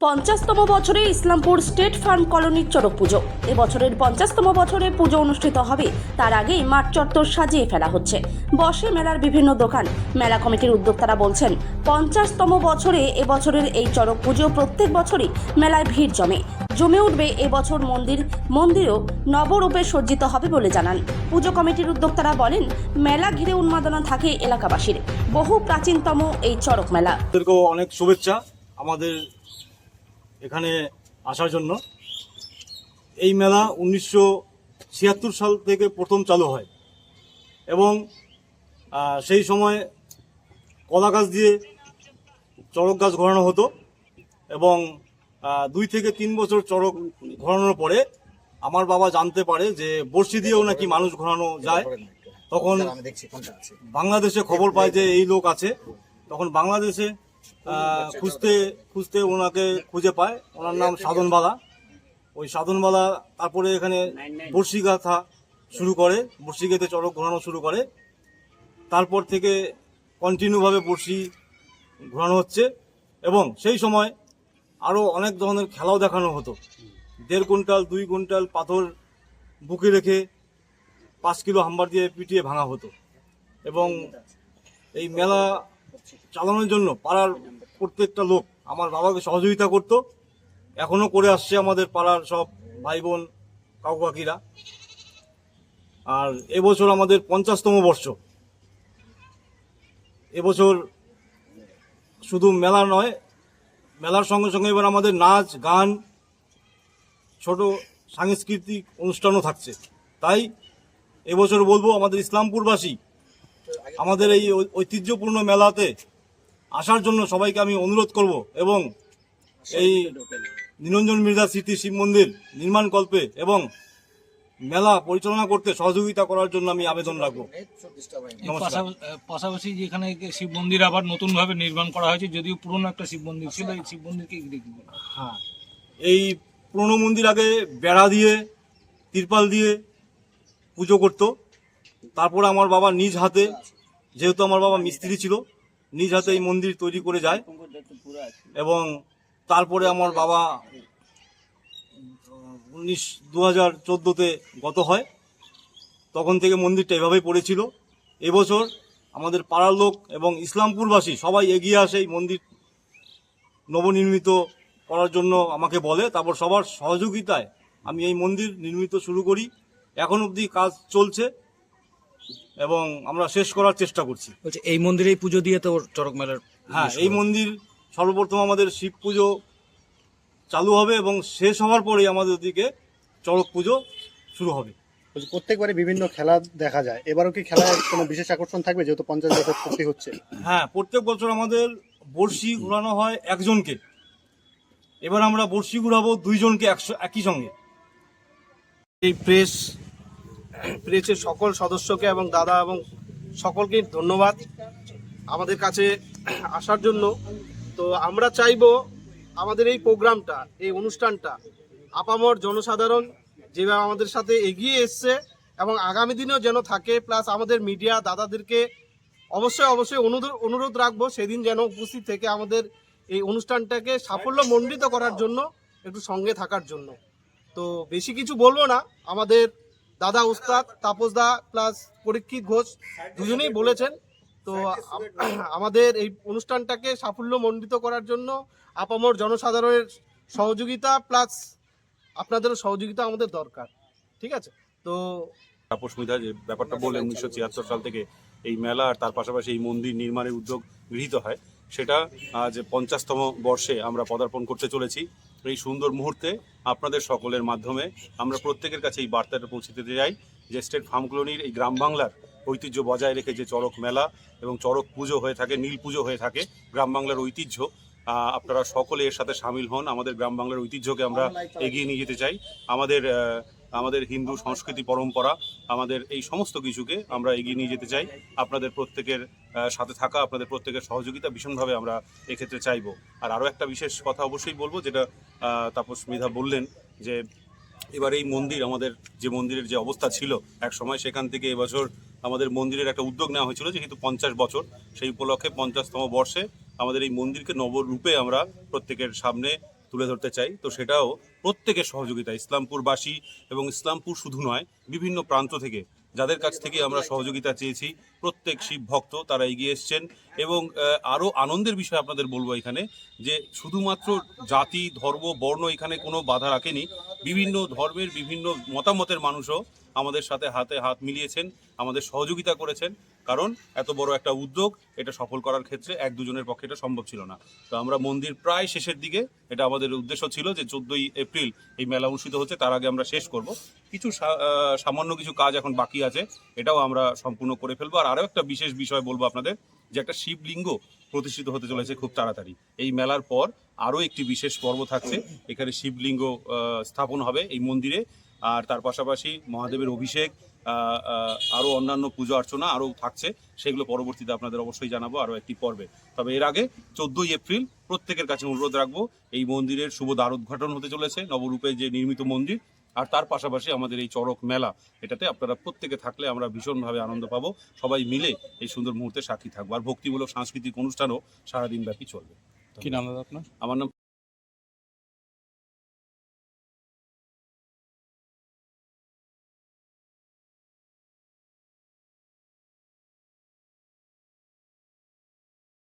50তম বছরে Islampur state farm কলোনির চড়ক পুজো। এবছরের 50তম বছরে পুজো অনুষ্ঠিত হবে, তার আগেই মাঠ চত্বর সাজিয়ে ফেলা হচ্ছে। বসে মেলার বিভিন্ন দোকান। মেলা কমিটির উদ্যোক্তারা বলছেন, 50তম বছরে এবছরের এই চড়ক পুজো প্রত্যেক বছরই মেলায় ভিড় জমে উঠবে। এবছর মন্দিরও নবরূপে সজ্জিত হবে বলে জানান পুজো কমিটির উদ্যোক্তারা। বলেন, মেলা ঘিরে উন্মাদনা থাকে এলাকাবাসীর। বহু প্রাচীনতম এই চড়ক মেলা। অনেক শুভেচ্ছা আমাদের এখানে আসার জন্য। এই মেলা 1976 সাল থেকে প্রথম চালু হয় এবং সেই সময় কলা গাছ দিয়ে চড়ক গাছ ঘোরানো হতো এবং 2 থেকে 3 বছর চড়ক ঘোরানোর পরে আমার বাবা জানতে পারে যে বড়শি দিয়েও নাকি মানুষ ঘোরানো যায়। তখন বাংলাদেশে খবর পায় যে এই লোক আছে। তখন বাংলাদেশে খুঁজতে খুঁজতে ওনাকে খুঁজে পায়। ওনার নাম সাধনবালা। ওই সাধনবালা তারপরে এখানে বড়শি গাঁথা শুরু করে, বড়শি গেঁথে চড়ক ঘোরানো শুরু করে। তারপর থেকে কন্টিনিউভাবে বড়শি ঘোরানো হচ্ছে এবং সেই সময় আরও অনেক ধরনের খেলাও দেখানো হতো। 1.5 কুইন্টাল 2 কুইন্টাল পাথর বুকে রেখে 5 কিলো হাম্বার দিয়ে পিটিয়ে ভাঙা হতো এবং এই মেলা চালানোর জন্য পাড়ার প্রত্যেকটা লোক আমার বাবাকে সহযোগিতা করত। এখনো করে আসছে আমাদের পাড়ার সব ভাই বোন কাকু কাকিরা। আর এবছর আমাদের 50তম বর্ষ। এবছর শুধু মেলা নয়, মেলার সঙ্গে সঙ্গে এবার আমাদের নাচ গান, ছোট সাংস্কৃতিক অনুষ্ঠানও থাকছে। তাই এবছর বলবো আমাদের ইসলামপুরবাসী আমাদের এই ঐতিহ্যপূর্ণ মেলাতে আসার জন্য সবাইকে আমি অনুরোধ করব এবং এই নিরঞ্জন মির্জা স্মৃতি শিব মন্দির নির্মাণকল্পে এবং মেলা পরিচালনা করতে সহযোগিতা করার জন্য আমি আবেদন রাখবো। পাশাপাশি যেখানে শিব মন্দির আবার নতুন ভাবে নির্মাণ করা হয়েছে, যদিও পুরনো একটা শিব মন্দির ছিল, এই শিব মন্দিরকে দেখব। হ্যাঁ, এই পুরনো মন্দির আগে বেড়া দিয়ে তিরপাল দিয়ে পুজো করতো। তারপরে আমার বাবা নিজ হাতে, যেহেতু আমার বাবা মিস্ত্রি ছিল, নিজ হাতে এই মন্দির তৈরি করে যায় এবং তারপরে আমার বাবা 2014-তে গত হয়। তখন থেকে মন্দিরটা এভাবেই পড়েছিল। এবছর আমাদের পাড়ার লোক এবং ইসলামপুরবাসী সবাই এগিয়ে আসে এই মন্দির নবনির্মিত করার জন্য আমাকে বলে। তারপর সবার সহযোগিতায় আমি এই মন্দির নির্মিত শুরু করি। এখন অবধি কাজ চলছে এবং আমরা শেষ করার চেষ্টা করছি। এই মন্দিরেই পুজো দিয়ে তো চড়ক মেলার। হ্যাঁ, এই মন্দির সর্বপ্রথম আমাদের শিব পুজো চালু হবে এবং শেষ হওয়ার পরেই আমাদের দিকে চড়ক পুজো শুরু হবে। প্রত্যেকবারে বিভিন্ন খেলা দেখা যায়, এবারও কি খেলার কোনো বিশেষ আকর্ষণ থাকবে যেহেতু 50 বছর পূর্তি হচ্ছে? হ্যাঁ, প্রত্যেক বছর আমাদের বড়শি ঘোরানো হয় একজনকে। এবার আমরা বড়শি ঘুরাবো 2 জনকে একই সঙ্গে। এই প্রেসের সকল সদস্যকে এবং দাদা এবং সকলকে ধন্যবাদ আমাদের কাছে আসার জন্য। তো আমরা চাইবো আমাদের এই প্রোগ্রামটা, এই অনুষ্ঠানটা আপামর জনসাধারণ যেভাবে আমাদের সাথে এগিয়ে এসছে এবং আগামী দিনেও যেন থাকে, প্লাস আমাদের মিডিয়া দাদাদেরকে অবশ্যই অনুরোধ রাখবো সেদিন যেন উপস্থিত থেকে আমাদের এই অনুষ্ঠানটাকে সাফল্যমণ্ডিত করার জন্য একটু সঙ্গে থাকার জন্য। তো বেশি কিছু বলবো না, আমাদের দাদা উস্তাদ তাপসদা প্লাস পরীক্ষিত ঘোষ দুজনেই বলেছেন। তো আমাদের এই অনুষ্ঠানটাকে সাফল্যমণ্ডিত করার জন্য আপামর জনসাধারণের সহযোগিতা প্লাস আপনাদেরও সহযোগিতা আমাদের দরকার। ঠিক আছে? তো তাপসমিতা যে ব্যাপারটা বললেন 1976 সাল থেকে এই মেলা আর তার পাশাপাশি এই মন্দির নির্মাণের উদ্যোগ গৃহীত হয়, সেটা আজ 50তম বর্ষে আমরা পদার্পণ করতে চলেছি। এই সুন্দর মুহূর্তে আপনাদের সকলের মাধ্যমে আমরা প্রত্যেকের কাছে এই বার্তাটা পৌঁছে দিতে চাই যে স্টেট ফার্ম কলোনির এই গ্রাম বাংলার ঐতিহ্য বজায় রেখে যে চড়ক মেলা এবং চড়ক পুজো হয়ে থাকে, নীল পুজো হয়ে থাকে, গ্রাম বাংলার ঐতিহ্য, আপনারা সকলে এর সাথে সামিল হন। আমাদের গ্রাম বাংলার ঐতিহ্যকে আমরা এগিয়ে নিয়ে যেতে চাই। আমাদের হিন্দু সংস্কৃতি পরম্পরা, আমাদের এই সমস্ত কিছুকে আমরা এগিয়ে নিয়ে যেতে চাই। আপনাদের প্রত্যেকের সাথে থাকা, আপনাদের প্রত্যেকের সহযোগিতা ভীষণভাবে আমরা এক্ষেত্রে চাইব। আর আরও একটা বিশেষ কথা অবশ্যই বলবো, যেটা তাপস মৃধা বললেন, যে এবার এই মন্দির, আমাদের যে মন্দিরের যে অবস্থা ছিল এক সময়, সেখান থেকে এবছর আমাদের মন্দিরের একটা উদ্যোগ নেওয়া হয়েছিল যেহেতু 50 বছর, সেই উপলক্ষে 50তম বর্ষে আমাদের এই মন্দিরকে নবরূপে আমরা প্রত্যেকের সামনে তুলে ধরতে চাই। তো সেটাও প্রত্যেকের সহযোগিতা, ইসলামপুরবাসী এবং ইসলামপুর শুধু নয়, বিভিন্ন প্রান্ত থেকে যাদের কাছ থেকে আমরা সহযোগিতা চেয়েছি, প্রত্যেক শিব ভক্ত তারা এগিয়ে এসছেন। এবং আরও আনন্দের বিষয় আপনাদের বলবো এখানে, যে শুধুমাত্র জাতি, ধর্ম, বর্ণ এখানে কোনো বাধা রাখেনি। বিভিন্ন ধর্মের, বিভিন্ন মতামতের মানুষও আমাদের সাথে হাতে হাত মিলিয়েছেন, আমাদের সহযোগিতা করেছেন। কারণ এত বড় একটা উদ্যোগ, এটা সফল করার ক্ষেত্রে এক দুজনের পক্ষে এটা সম্ভব ছিল না। তো আমরা মন্দির প্রায় শেষের দিকে, এটা আমাদের উদ্দেশ্য ছিল যে 14ই এপ্রিল এই মেলা অনুষ্ঠিত হচ্ছে, তার আগে আমরা শেষ করব। কিছু সামান্য কিছু কাজ এখন বাকি আছে, এটাও আমরা সম্পূর্ণ করে ফেলবো। আর আরও একটা বিশেষ বিষয় বলবো আপনাদের, যে একটা শিবলিঙ্গ প্রতিষ্ঠিত হতে চলেছে খুব তাড়াতাড়ি। এই মেলার পর আরও একটি বিশেষ পর্ব থাকছে, এখানে শিবলিঙ্গ স্থাপন হবে এই মন্দিরে। আর তার পাশাপাশি মহাদেবের অভিষেক, আরও অন্যান্য পুজো অর্চনা আরও থাকছে, সেগুলো পরবর্তীতে আপনাদের অবশ্যই জানাবো আরও একটি পর্বে। তবে এর আগে 14ই এপ্রিল প্রত্যেকের কাছে অনুরোধ রাখবো, এই মন্দিরের শুভ দ্বার উদ্ঘাটন হতে চলেছে, নবরূপে যে নির্মিত মন্দির। আর তার পাশাপাশি আমাদের এই চড়ক মেলা, এটাতে আপনারা প্রত্যেকে থাকলে আমরা ভীষণভাবে আনন্দ পাবো, সবাই মিলে এই সুন্দর মুহূর্তে সাক্ষী থাকবো। আর ভক্তিমূলক সাংস্কৃতিক অনুষ্ঠানও সারাদিন ব্যাপী চলবে। কি নাম দাদা আপনার? আমার নাম